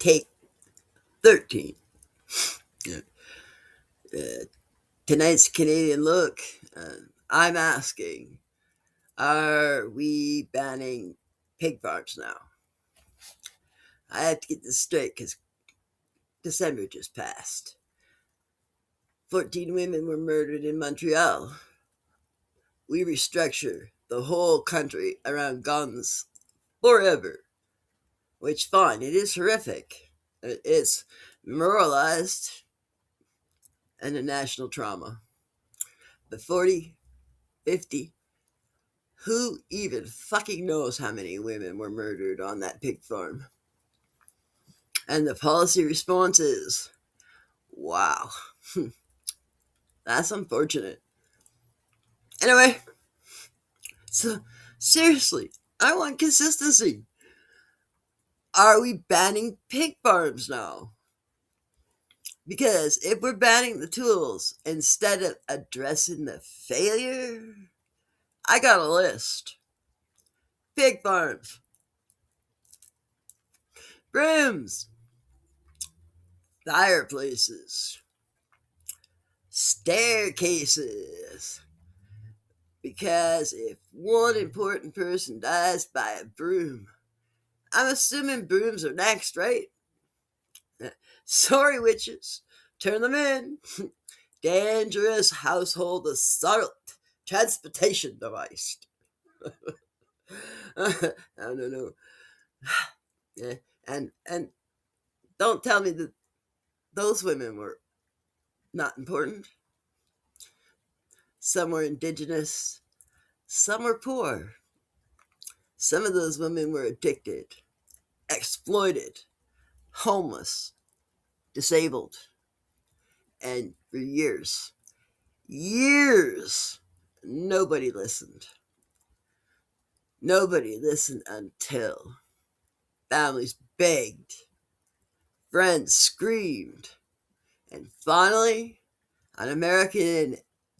Take 13. Yeah. Uh, Tonight's Canadian Look. I'm asking, are we banning pig farms now? I have to get this straight because December just passed. 14 women were murdered in Montreal. We restructure the whole country around guns forever, which, fine, it is horrific. It's moralized and a national trauma. But 40, 50, who even fucking knows how many women were murdered on that pig farm? And the policy response is, wow, that's unfortunate. Anyway, so seriously, I want consistency. Are we banning pig farms now? Because if we're banning the tools instead of addressing the failure, I got a list. Pig farms, brooms, fireplaces, staircases. Because if one important person dies by a broom, I'm assuming brooms are next, right? Sorry, witches. Turn them in. Dangerous household assault transportation device. No. Yeah. And don't tell me that those women were not important. Some were indigenous, some were poor. Some of those women were addicted, exploited, homeless, disabled. And for years, nobody listened. Nobody listened until families begged, friends screamed, and finally, an American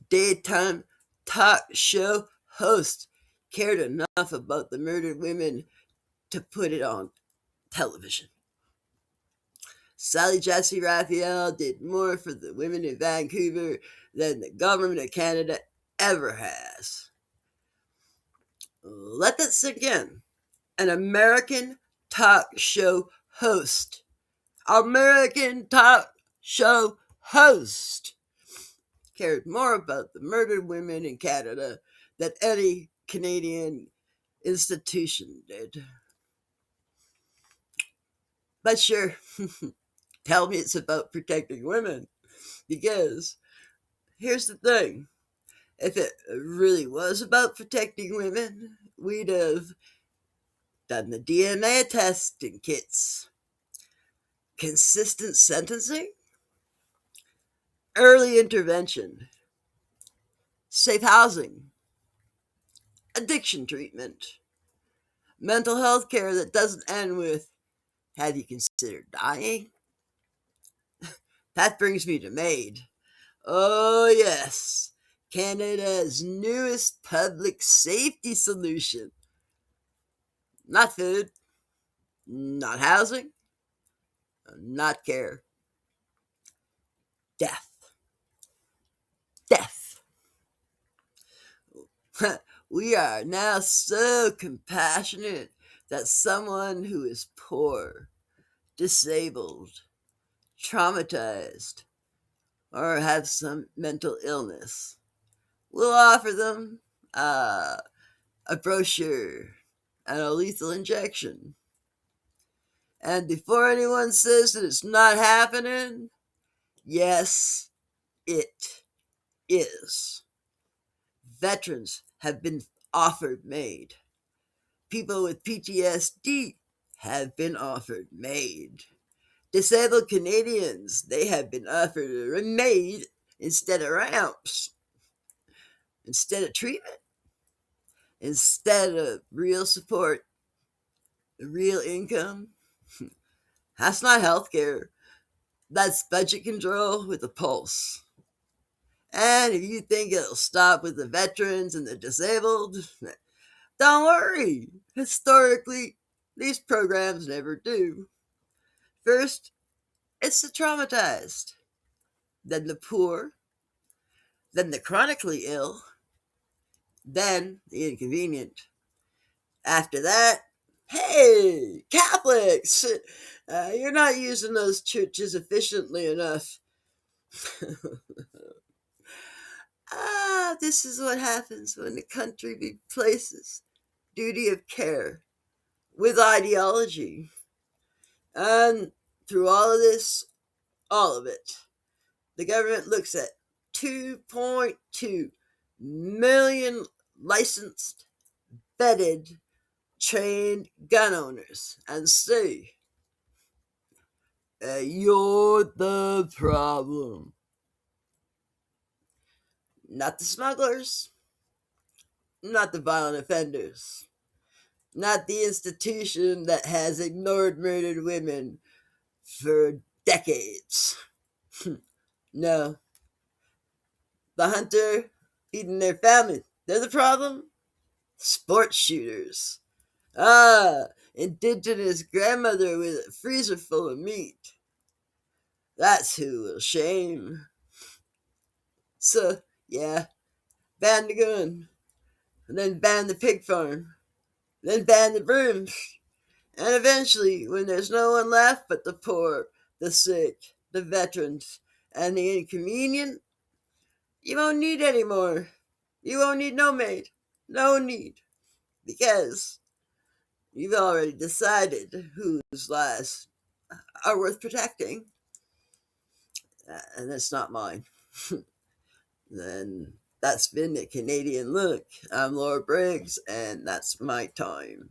daytime talk show host cared enough about the murdered women to put it on television. Sally Jesse Raphael did more for the women in Vancouver than the government of Canada ever has. Let that sink in. An American talk show host. American talk show host cared more about the murdered women in Canada than any Canadian institution did. But sure, tell me it's about protecting women. Because here's the thing, if it really was about protecting women, we'd have done the DNA testing kits, consistent sentencing, early intervention, safe housing, addiction treatment, mental health care that doesn't end with, have you considered dying? That brings me to MAID. Oh, yes, Canada's newest public safety solution. Not food, not housing, not care. Death. Death. We are now so compassionate that someone who is poor, disabled, traumatized, or have some mental illness will offer them uh, a brochure and a lethal injection. And before anyone says that it's not happening, yes, it is. Veterans have been offered MAID. People with PTSD have been offered MAID. Disabled Canadians, they have been offered a MAID instead of ramps, instead of treatment, instead of real support, real income. That's not healthcare. That's budget control with a pulse. And if you think it'll stop with the veterans and the disabled, don't worry. Historically, these programs never do. First, it's the traumatized, then the poor, then the chronically ill, then the inconvenient. After that, hey, Catholics, you're not using those churches efficiently enough. This is what happens when the country replaces duty of care with ideology. And through all of this, all of it, the government looks at 2.2 million licensed, vetted, trained gun owners and say, you're the problem. Not the smugglers, not the violent offenders, not the institution that has ignored murdered women for decades. No, the hunter feeding their family, they're the problem. Sports shooters. Indigenous grandmother with a freezer full of meat. That's who will shame. So, yeah, ban the gun, and then ban the pig farm, then ban the brooms. And eventually, when there's no one left but the poor, the sick, the veterans, and the inconvenient, you won't need any more. You won't need no maid. No need. Because you've already decided whose lives are worth protecting. And it's not mine. Then that's been the Canadian Look. I'm Laura Briggs, and that's my time.